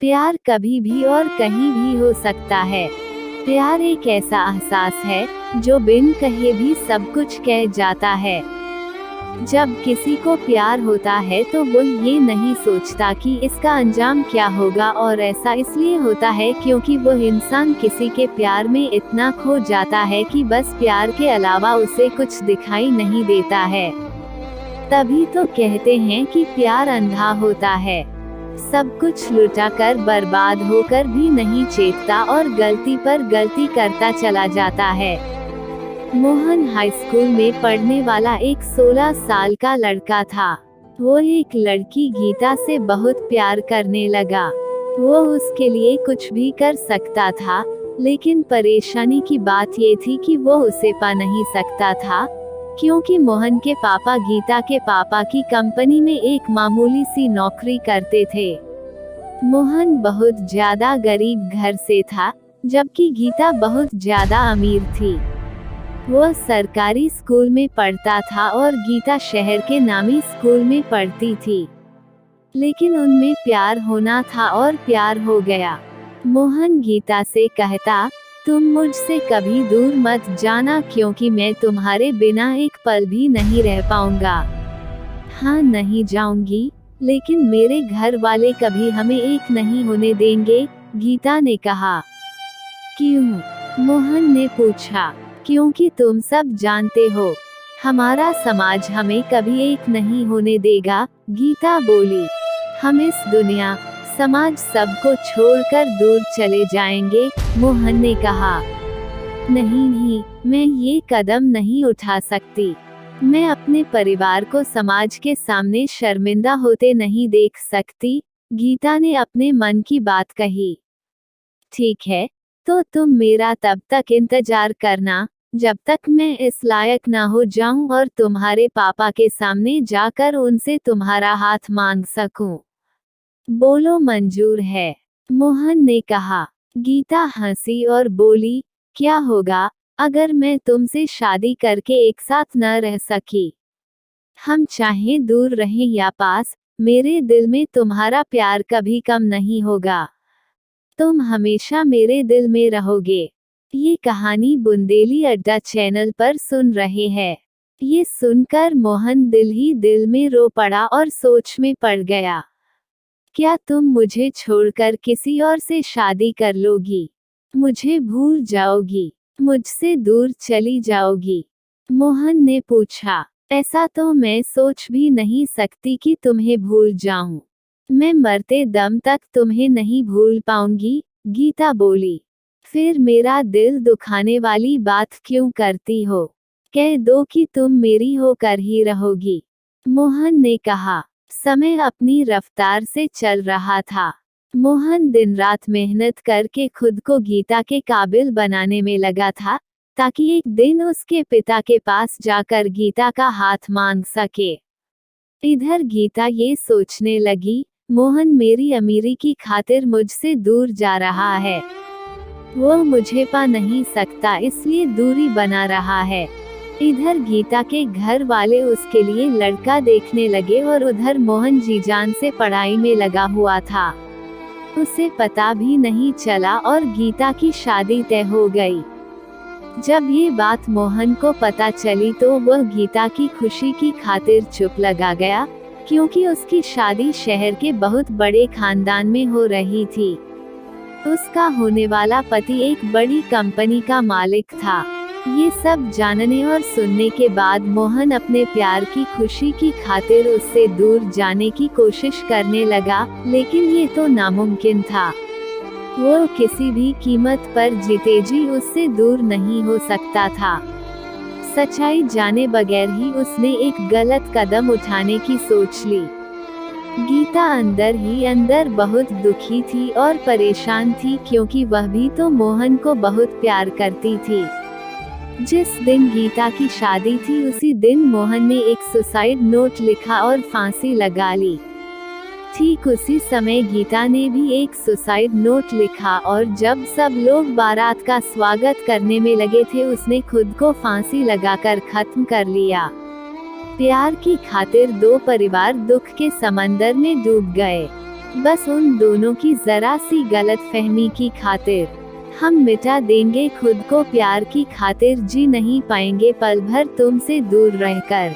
प्यार कभी भी और कहीं भी हो सकता है। प्यार एक ऐसा एहसास है जो बिन कहे भी सब कुछ कह जाता है। जब किसी को प्यार होता है तो वो ये नहीं सोचता कि इसका अंजाम क्या होगा, और ऐसा इसलिए होता है क्योंकि वो इंसान किसी के प्यार में इतना खो जाता है कि बस प्यार के अलावा उसे कुछ दिखाई नहीं देता है। तभी तो कहते हैं कि प्यार अंधा होता है, सब कुछ लुटाकर बर्बाद होकर भी नहीं चेतता और गलती पर गलती करता चला जाता है। मोहन हाई स्कूल में पढ़ने वाला एक 16 साल का लड़का था। वो एक लड़की गीता से बहुत प्यार करने लगा। वो उसके लिए कुछ भी कर सकता था, लेकिन परेशानी की बात ये थी कि वो उसे पा नहीं सकता था, क्योंकि मोहन के पापा गीता के पापा की कंपनी में एक मामूली सी नौकरी करते थे। मोहन बहुत ज्यादा गरीब घर से था, जबकि गीता बहुत ज्यादा अमीर थी। वो सरकारी स्कूल में पढ़ता था और गीता शहर के नामी स्कूल में पढ़ती थी। लेकिन उनमें प्यार होना था और प्यार हो गया। मोहन गीता से कहता, तुम मुझसे कभी दूर मत जाना, क्योंकि मैं तुम्हारे बिना एक पल भी नहीं रह पाऊंगा। हाँ, नहीं जाऊंगी, लेकिन मेरे घर वाले कभी हमें एक नहीं होने देंगे, गीता ने कहा। क्यों? मोहन ने पूछा। क्योंकि तुम सब जानते हो, हमारा समाज हमें कभी एक नहीं होने देगा, गीता बोली। हम इस दुनिया, समाज सबको छोड़कर दूर चले जाएंगे, मोहन ने कहा। नहीं, मैं ये कदम नहीं उठा सकती। मैं अपने परिवार को समाज के सामने शर्मिंदा होते नहीं देख सकती, गीता ने अपने मन की बात कही। ठीक है, तो तुम मेरा तब तक इंतजार करना, जब तक मैं इस लायक ना हो जाऊं और तुम्हारे पापा के सामने जाकर उनसे तुम्हारा हाथ मांग सकूं। बोलो मंजूर है, मोहन ने कहा। गीता हंसी और बोली, क्या होगा अगर मैं तुमसे शादी करके एक साथ न रह सकी? हम चाहे दूर रहें या पास, मेरे दिल में तुम्हारा प्यार कभी कम नहीं होगा। तुम हमेशा मेरे दिल में रहोगे। ये कहानी बुंदेली अड्डा चैनल पर सुन रहे हैं। ये सुनकर मोहन दिल ही दिल में रो पड़ा और सोच में पड़ गया। क्या तुम मुझे छोड़कर किसी और से शादी कर लोगी? मुझे भूल जाओगी? मुझसे दूर चली जाओगी? मोहन ने पूछा। ऐसा तो मैं सोच भी नहीं सकती कि तुम्हें भूल जाऊं। मैं मरते दम तक तुम्हें नहीं भूल पाऊंगी, गीता बोली। फिर मेरा दिल दुखाने वाली बात क्यों करती हो? कह दो कि तुम मेरी होकर ही रहोगी, मोहन ने कहा। समय अपनी रफ्तार से चल रहा था। मोहन दिन रात मेहनत करके खुद को गीता के काबिल बनाने में लगा था, ताकि एक दिन उसके पिता के पास जाकर गीता का हाथ मांग सके। इधर गीता ये सोचने लगी, मोहन मेरी अमीरी की खातिर मुझसे दूर जा रहा है। वो मुझे पा नहीं सकता, इसलिए दूरी बना रहा है। इधर गीता के घर वाले उसके लिए लड़का देखने लगे और उधर मोहन जी जान से पढ़ाई में लगा हुआ था। उसे पता भी नहीं चला और गीता की शादी तय हो गई। जब ये बात मोहन को पता चली तो वह गीता की खुशी की खातिर चुप लगा गया, क्योंकि उसकी शादी शहर के बहुत बड़े खानदान में हो रही थी। उसका होने वाला पति एक बड़ी कंपनी का मालिक था। ये सब जानने और सुनने के बाद मोहन अपने प्यार की खुशी की खातिर उससे दूर जाने की कोशिश करने लगा, लेकिन ये तो नामुमकिन था। वो किसी भी कीमत पर जीते जी उससे दूर नहीं हो सकता था। सच्चाई जाने बगैर ही उसने एक गलत कदम उठाने की सोच ली। गीता अंदर ही अंदर बहुत दुखी थी और परेशान थी, क्योंकि वह भी तो मोहन को बहुत प्यार करती थी। जिस दिन गीता की शादी थी उसी दिन मोहन ने एक सुसाइड नोट लिखा और फांसी लगा ली। ठीक उसी समय गीता ने भी एक सुसाइड नोट लिखा, और जब सब लोग बारात का स्वागत करने में लगे थे उसने खुद को फांसी लगाकर खत्म कर लिया। प्यार की खातिर दो परिवार दुख के समंदर में डूब गए। बस उन दोनों की जरा सी गलतफहमी की खातिर हम मिटा देंगे खुद को, प्यार की खातिर जी नहीं पाएंगे पल भर तुमसे दूर रहकर।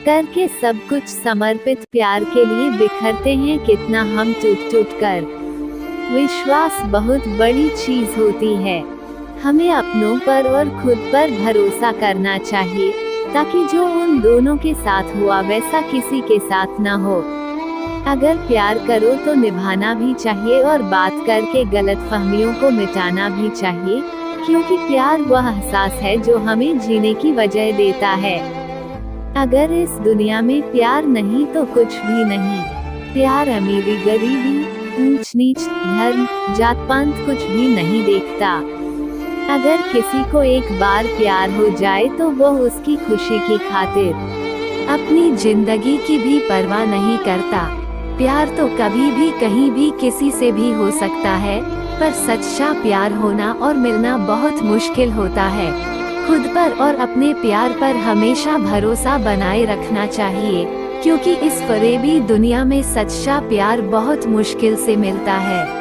करके सब कुछ समर्पित प्यार के लिए बिखरते हैं कितना हम टूट टूट कर। विश्वास बहुत बड़ी चीज होती है, हमें अपनों पर और खुद पर भरोसा करना चाहिए, ताकि जो उन दोनों के साथ हुआ वैसा किसी के साथ ना हो। अगर प्यार करो तो निभाना भी चाहिए और बात करके गलतफहमियों को मिटाना भी चाहिए, क्योंकि प्यार वह एहसास है जो हमें जीने की वजह देता है। अगर इस दुनिया में प्यार नहीं तो कुछ भी नहीं। प्यार अमीरी गरीबी, ऊंच नीच, धर्म, जात पात कुछ भी नहीं देखता। अगर किसी को एक बार प्यार हो जाए तो वो उसकी खुशी की खातिर अपनी जिंदगी की भी परवाह नहीं करता। प्यार तो कभी भी कहीं भी किसी से भी हो सकता है, पर सच्चा प्यार होना और मिलना बहुत मुश्किल होता है। खुद पर और अपने प्यार पर हमेशा भरोसा बनाए रखना चाहिए, क्योंकि इस फरेबी दुनिया में सच्चा प्यार बहुत मुश्किल से मिलता है।